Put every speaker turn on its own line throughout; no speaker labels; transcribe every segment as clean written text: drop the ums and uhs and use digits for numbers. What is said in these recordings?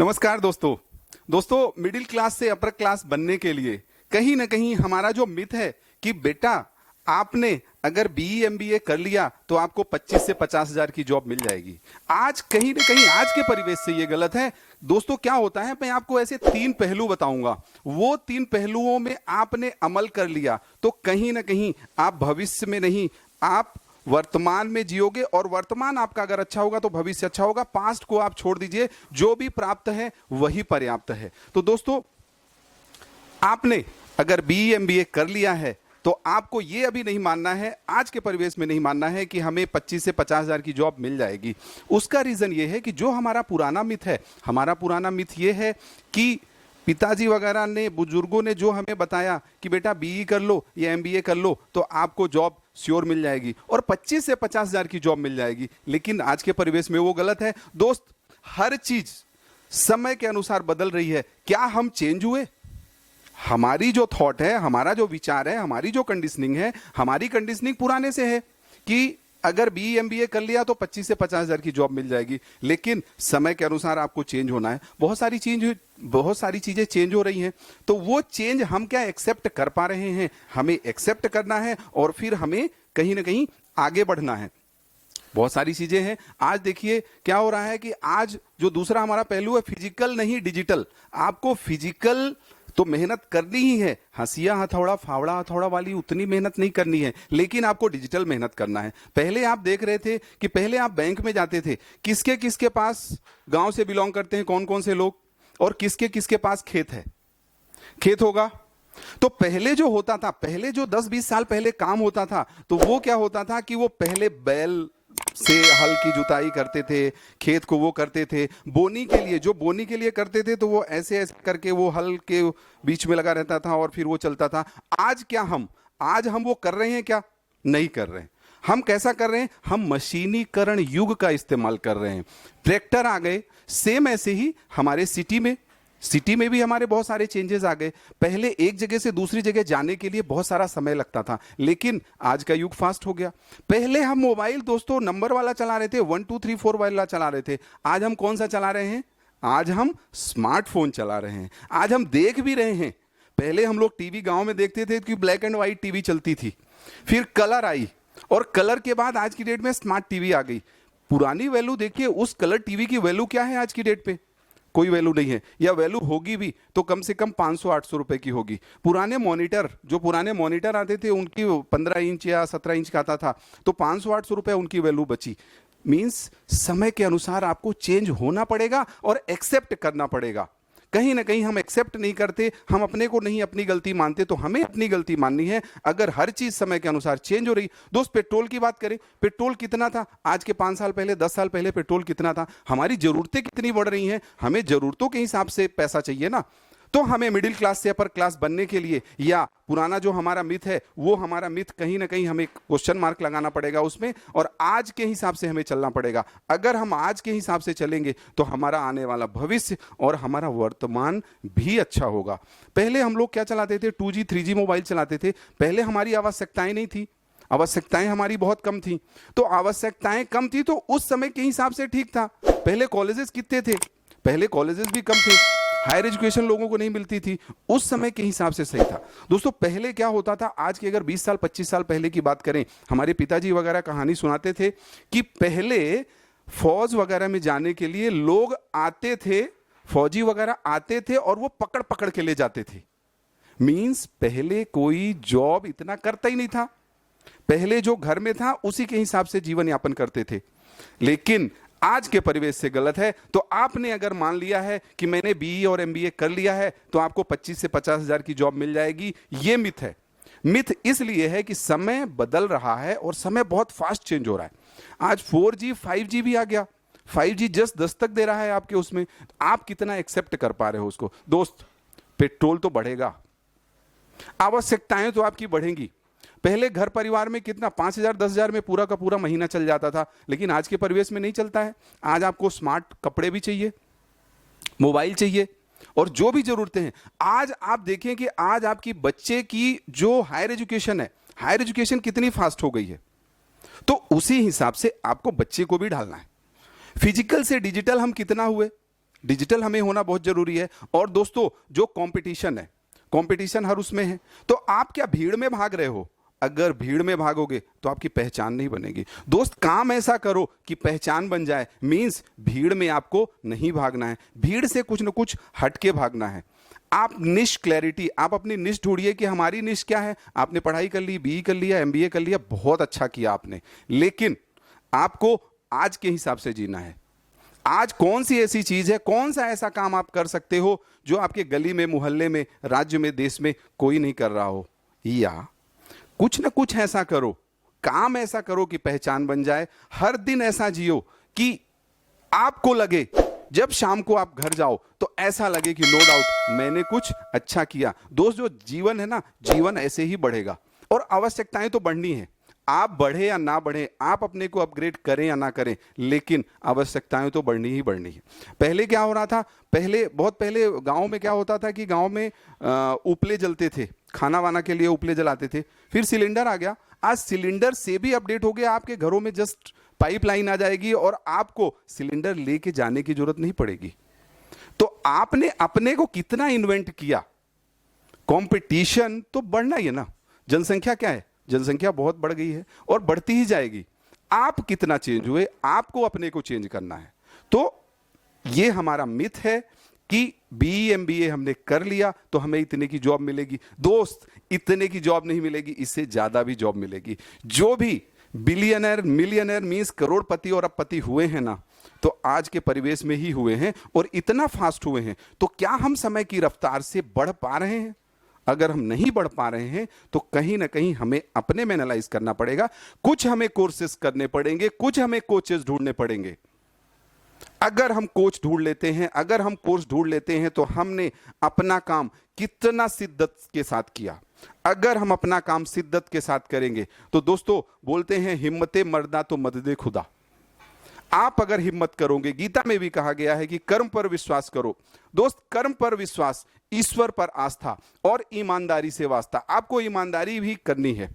नमस्कार दोस्तों। Middle class से अपर क्लास बनने के लिए कहीं ना कहीं हमारा जो मिथ है कि बेटा आपने अगर बीई एमबीए कर लिया तो आपको 25 से 50 हजार की जॉब मिल जाएगी। आज कहीं ना कहीं आज के परिवेश से ये गलत है दोस्तों। क्या होता है, मैं आपको ऐसे 3 पहलू बताऊंगा, वो 3 पहलुओं में आपने अमल कर लिया तो कहीं ना कहीं आप भविष्य में नहीं, आप वर्तमान में जियोगे, और वर्तमान आपका अगर अच्छा होगा तो भविष्य अच्छा होगा। पास्ट को आप छोड़ दीजिए, जो भी प्राप्त है वही पर्याप्त है। तो दोस्तों, आपने अगर बीई एमबीए कर लिया है तो आपको ये अभी नहीं मानना है, आज के परिवेश में नहीं मानना है कि हमें 25 से 50 हजार की जॉब मिल जाएगी। उसका रीजन ये है कि जो हमारा पुराना मिथ है, हमारा पुराना मिथ ये है कि पिताजी वगैरह ने, बुजुर्गों ने जो हमें बताया कि बेटा बीई कर लो या एमबीए कर लो तो आपको जॉब श्योर मिल जाएगी और 25 से 50 हजार की जॉब मिल जाएगी। लेकिन आज के परिवेश में वो गलत है दोस्त। हर चीज समय के अनुसार बदल रही है। क्या हम चेंज हुए? हमारी जो थॉट है, हमारा जो विचार है, हमारी जो कंडीशनिंग है, हमारी कंडीशनिंग पुराने से है कि अगर बीई एमबीए कर लिया तो 25 से 50 हजार की जॉब मिल जाएगी। लेकिन समय के अनुसार आपको चेंज होना है। बहुत सारी चीजें चेंज हो रही हैं, तो वो चेंज हम क्या एक्सेप्ट कर पा रहे हैं? हमें एक्सेप्ट करना है और फिर हमें कहीं ना कहीं आगे बढ़ना है। बहुत सारी चीजें हैं। आज देखिए क्या हो रहा है कि आज जो दूसरा हमारा पहलू है, फिजिकल नहीं डिजिटल। आपको फिजिकल तो मेहनत करनी ही है, हंसिया हथौड़ा फावड़ा हथौड़ा वाली उतनी मेहनत नहीं करनी है, लेकिन आपको डिजिटल मेहनत करना है। पहले आप देख रहे थे कि पहले आप बैंक में जाते थे, किसके किसके पास गांव से बिलोंग करते हैं कौन कौन से लोग, और किसके किसके पास खेत है, खेत होगा। तो पहले जो होता था, पहले जो 10-20 साल पहले काम होता था, तो वो क्या होता था कि वो पहले बैल से हल की जुताई करते थे, खेत को वो करते थे। बोनी के लिए, जो बोनी के लिए करते थे, तो वो ऐसे ऐसे करके वो हल के बीच में लगा रहता था और फिर वो चलता था। आज क्या आज हम वो कर रहे हैं? क्या नहीं कर रहे हैं। हम कैसा कर रहे हैं? हम मशीनीकरण युग का इस्तेमाल कर रहे हैं। ट्रैक्टर आ गए। सेम ऐसे ही हमारे सिटी में भी हमारे बहुत सारे चेंजेस आ गए। पहले एक जगह से दूसरी जगह जाने के लिए बहुत सारा समय लगता था, लेकिन आज का युग फास्ट हो गया। पहले हम मोबाइल दोस्तों नंबर वाला चला रहे थे, 1 2 3 4 वाला चला रहे थे। आज हम कौन सा चला रहे हैं? आज हम स्मार्टफोन चला रहे हैं। आज हम देख भी रहे हैं। पहले हम लोग टीवी गांव में देखते थे कि ब्लैक एंड व्हाइट टीवी चलती थी, फिर कलर आई, और कलर के बाद आज की डेट में स्मार्ट टीवी आ गई। पुरानी वैल्यू देखिए, उस कलर टीवी की वैल्यू क्या है आज की डेट पे? कोई वैल्यू नहीं है, या वैल्यू होगी भी तो कम से कम 500-800 रुपए की होगी। पुराने मॉनिटर आते थे, उनकी 15 इंच या 17 इंच का आता था, तो 500-800 रुपए उनकी वैल्यू बची। मींस समय के अनुसार आपको चेंज होना पड़ेगा और एक्सेप्ट करना पड़ेगा। कहीं ना कहीं हम एक्सेप्ट नहीं करते, हम अपने को नहीं अपनी गलती मानते, तो हमें अपनी गलती माननी है। अगर हर चीज समय के अनुसार चेंज हो रही। दोस्त, पेट्रोल की बात करें, पेट्रोल कितना था आज के 5 साल पहले, 10 साल पहले पेट्रोल कितना था? हमारी जरूरतें कितनी बढ़ रही हैं, हमें जरूरतों के हिसाब से पैसा चाहिए ना। तो हमें मिडिल क्लास से अपर क्लास बनने के लिए, या पुराना जो हमारा मिथ है, वो हमारा मिथ कहीं ना कहीं हमें क्वेश्चन मार्क लगाना पड़ेगा उसमें, और आज के हिसाब से हमें चलना पड़ेगा। अगर हम आज के हिसाब से चलेंगे तो हमारा आने वाला भविष्य और हमारा वर्तमान भी अच्छा होगा। पहले हम लोग क्या चलाते थे? 2G 3G मोबाइल चलाते थे। पहले हमारी आवश्यकताएं नहीं थी, आवश्यकताएं हमारी बहुत कम थी। तो आवश्यकताएं कम थी तो उस समय के हिसाब से ठीक था। पहले कॉलेजेस कितने थे? पहले कॉलेजेस भी कम थे, हायर एजुकेशन लोगों को नहीं मिलती थी, उस समय के हिसाब से सही था। दोस्तों, पहले क्या होता था, आज की अगर 20 साल 25 साल पहले की बात करें, हमारे पिताजी वगैरह कहानी सुनाते थे कि पहले फौज वगैरह में जाने के लिए लोग आते थे, फौजी वगैरह आते थे और वो पकड़ पकड़ के ले जाते थे। मींस पहले कोई जॉब इतना करता ही नहीं था, पहले जो घर में था उसी के हिसाब से जीवन यापन करते थे। लेकिन आज के परिवेश से गलत है। तो आपने अगर मान लिया है कि मैंने बीई और एमबीए कर लिया है तो आपको 25 से 50 हजार की जॉब मिल जाएगी, ये मिथ है। मिथ इसलिए है कि समय बदल रहा है और समय बहुत फास्ट चेंज हो रहा है। आज 4G 5G भी आ गया, 5G जस्ट दस्तक दे रहा है आपके उसमें। आप कितना एक्सेप्ट कर पा रहे हो उसको? दोस्त, पेट्रोल तो बढ़ेगा, आवश्यकताएं तो आपकी बढ़ेंगी। पहले घर परिवार में कितना 5,000 10,000 में पूरा का पूरा महीना चल जाता था, लेकिन आज के परिवेश में नहीं चलता है। आज आपको स्मार्ट कपड़े भी चाहिए, मोबाइल चाहिए, और जो भी जरूरतें हैं। आज आप देखें कि आज आपकी बच्चे की जो हायर एजुकेशन है, हायर एजुकेशन कितनी फास्ट हो गई है, तो उसी हिसाब से आपको बच्चे को भी ढालना है। फिजिकल से डिजिटल हम कितना हुए? डिजिटल हमें होना बहुत जरूरी है। और दोस्तों जो कंपटीशन है, कंपटीशन हर उसमें है, तो आप क्या भीड़ में भाग रहे हो? अगर भीड़ में भागोगे तो आपकी पहचान नहीं बनेगी। दोस्त काम ऐसा करो कि पहचान बन जाए। मींस भीड़ में आपको नहीं भागना है, भीड़ से कुछ न कुछ हटके भागना है। आप निश क्लैरिटी, आप अपनी निश ढूंढिए कि हमारी निश क्या है। आपने पढ़ाई कर ली, बीई कर लिया, एमबीए कर लिया, बहुत अच्छा किया आपने, लेकिन आपको आज के हिसाब से जीना है। आज कौन सी ऐसी चीज है, कौन सा ऐसा काम आप कर सकते हो जो आपके गली में, मोहल्ले में, राज्य में, देश में कोई नहीं कर रहा हो? या कुछ ना कुछ ऐसा करो, काम ऐसा करो कि पहचान बन जाए। हर दिन ऐसा जियो कि आपको लगे, जब शाम को आप घर जाओ तो ऐसा लगे कि नो डाउट मैंने कुछ अच्छा किया। दोस्त जो जीवन है ना, जीवन ऐसे ही बढ़ेगा। और आवश्यकताएं तो बढ़नी है, आप बढ़े या ना बढ़े, आप अपने को अपग्रेड करें या ना करें, लेकिन आवश्यकताएं तो बढ़नी ही बढ़नी है। पहले क्या हो रहा था, पहले बहुत पहले गांव में क्या होता था कि गांव में उपले जलते थे, खाना वाना के लिए उपले जलाते थे। फिर सिलेंडर आ गया, आज सिलेंडर से भी अपडेट हो गया, आपके घरों में जस्ट पाइपलाइन आ जाएगी और आपको सिलेंडर लेके जाने की जरूरत नहीं पड़ेगी। तो आपने अपने को कितना इन्वेंट किया। कंपटीशन तो बढ़ना ही है ना। जनसंख्या क्या है, जनसंख्या बहुत बढ़ गई है और बढ़ती ही जाएगी। आप कितना चेंज हुए, आपको अपने को चेंज करना है। तो ये हमारा मिथ है कि बीई एमबीए हमने कर लिया तो हमें इतने की जॉब मिलेगी। दोस्त इतने की जॉब नहीं मिलेगी, इससे ज्यादा भी जॉब मिलेगी। जो भी बिलियनर, मिलियनर मींस करोड़पति और अरबपति हुए हैं ना, तो आज के परिवेश में ही हुए हैं और इतना फास्ट हुए हैं। तो क्या हम समय की रफ्तार से बढ़ पा रहे हैं? अगर हम नहीं बढ़ पा रहे हैं तो कहीं ना कहीं हमें अपने में एनालाइज करना पड़ेगा। कुछ हमें कोर्सेज करने पड़ेंगे, कुछ हमें कोचेस ढूंढने पड़ेंगे। अगर हम कोच ढूंढ लेते हैं, अगर हम कोर्स ढूंढ लेते हैं, तो हमने अपना काम कितना शिद्दत के साथ किया। अगर हम अपना काम शिद्दत के साथ करेंगे तो दोस्तों बोलते हैं हिम्मते मर्दा तो मददे खुदा। आप अगर हिम्मत करोगे, गीता में भी कहा गया है कि कर्म पर विश्वास करो। दोस्त कर्म पर विश्वास, ईश्वर पर आस्था और ईमानदारी से वास्ता। आपको ईमानदारी भी करनी है,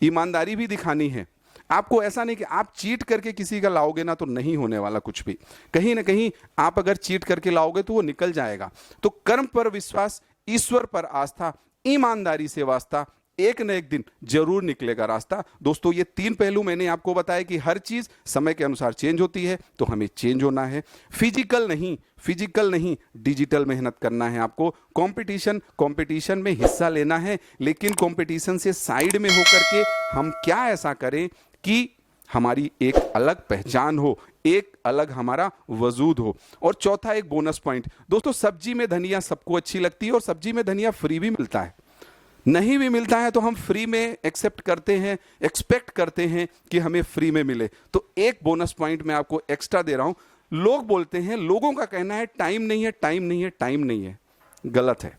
ईमानदारी भी दिखानी है। आपको ऐसा नहीं कि आप चीट करके किसी का लाओगे ना तो नहीं होने वाला कुछ भी। कहीं ना कहीं आप अगर चीट करके लाओगे तो वो निकल जाएगा। तो कर्म पर विश्वास, ईश्वर पर आस्था, ईमानदारी से वास्ता, एक न एक दिन जरूर निकलेगा रास्ता। दोस्तों ये तीन पहलू मैंने आपको बताया कि हर चीज समय के अनुसार चेंज होती है, तो हमें चेंज होना है। फिजिकल नहीं डिजिटल मेहनत करना है आपको। कंपटीशन में हिस्सा लेना है, लेकिन कंपटीशन से साइड में होकर के हम क्या ऐसा करें कि हमारी एक अलग पहचान हो, एक अलग हमारा वजूद हो। और चौथा एक बोनस पॉइंट, दोस्तों सब्जी में धनिया सबको अच्छी लगती है और सब्जी में धनिया फ्री भी मिलता है। नहीं भी मिलता है तो हम फ्री में एक्सेप्ट करते हैं, एक्सपेक्ट करते हैं कि हमें फ्री में मिले। तो एक बोनस पॉइंट मैं आपको एक्स्ट्रा दे रहा हूं। लोग बोलते हैं, लोगों का कहना है टाइम नहीं है, टाइम नहीं है, टाइम नहीं है। गलत है।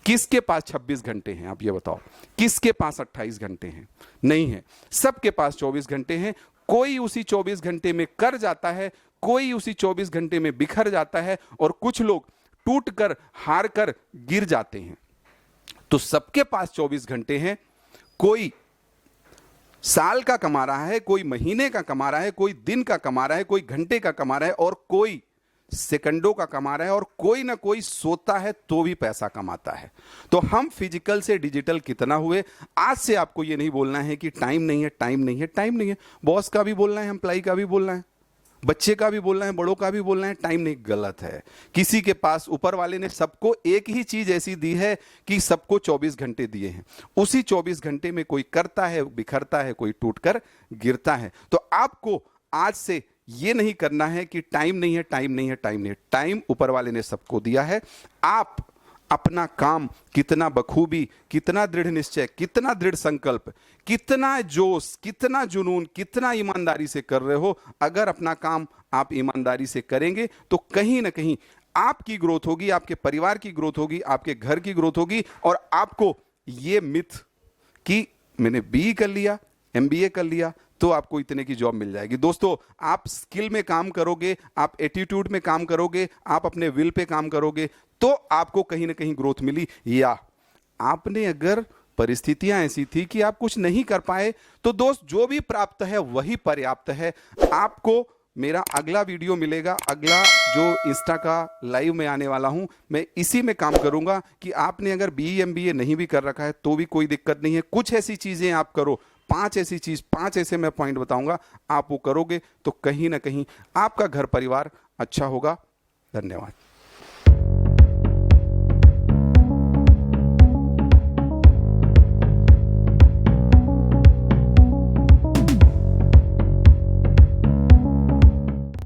किसके पास 26 घंटे हैं, आप ये बताओ? किसके पास 28 घंटे हैं? नहीं है, सबके पास 24 घंटे हैं। कोई उसी 24 घंटे में कर जाता है, कोई उसी 24 घंटे में बिखर जाता है और कुछ लोग टूट कर, हार कर गिर जाते हैं। तो सबके पास 24 घंटे हैं। कोई साल का कमा रहा है, कोई महीने का कमा रहा है, कोई दिन का कमा रहा है, कोई घंटे का कमा रहा है और कोई सेकंडों का कमा रहा है और कोई ना कोई सोता है तो भी पैसा कमाता है। तो हम फिजिकल से डिजिटल कितना हुए? आज से आपको ये नहीं बोलना है कि टाइम नहीं है, टाइम नहीं है, टाइम नहीं है। बॉस का भी बोलना है, एम्प्लॉय का भी बोलना है, बच्चे का भी बोलना है, बड़ों का भी बोलना है, टाइम नहीं। गलत है। किसी के पास ऊपर वाले ने सबको एक ही चीज ऐसी दी है कि सबको 24 घंटे दिए हैं। उसी 24 घंटे में कोई करता है, बिखरता है, कोई टूटकर गिरता है। तो आपको आज से ये नहीं करना है कि टाइम नहीं है, टाइम नहीं है, टाइम नहीं है। टाइम ऊपर वाले ने सबको दिया है। आप अपना काम कितना बखूबी, कितना दृढ़ निश्चय, कितना दृढ़ संकल्प, कितना जोश, कितना जुनून, कितना ईमानदारी से कर रहे हो। अगर अपना काम आप ईमानदारी से करेंगे तो कहीं ना कहीं आपकी ग्रोथ होगी, आपके परिवार की ग्रोथ होगी, आपके घर की ग्रोथ होगी। और आपको ये मिथ कि मैंने बीई कर लिया, एमबीए कर लिया तो आपको इतने की जॉब मिल जाएगी। दोस्तों आप स्किल में काम करोगे, आप एटीट्यूड में काम करोगे, आप अपने विल पे काम करोगे तो आपको कहीं ना कहीं ग्रोथ मिली। या आपने अगर परिस्थितियां ऐसी थी कि आप कुछ नहीं कर पाए तो दोस्त जो भी प्राप्त है वही पर्याप्त है। आपको मेरा अगला वीडियो मिलेगा, अगला जो इंस्टा का लाइव में आने वाला हूं, मैं इसी में काम करूंगा कि आपने अगर बीई एमबीए नहीं भी कर रखा है तो भी कोई दिक्कत नहीं है। कुछ ऐसी चीजें आप करो, 5 ऐसे मैं पॉइंट बताऊंगा, आप वो करोगे तो कहीं ना कहीं आपका घर परिवार अच्छा होगा। धन्यवाद।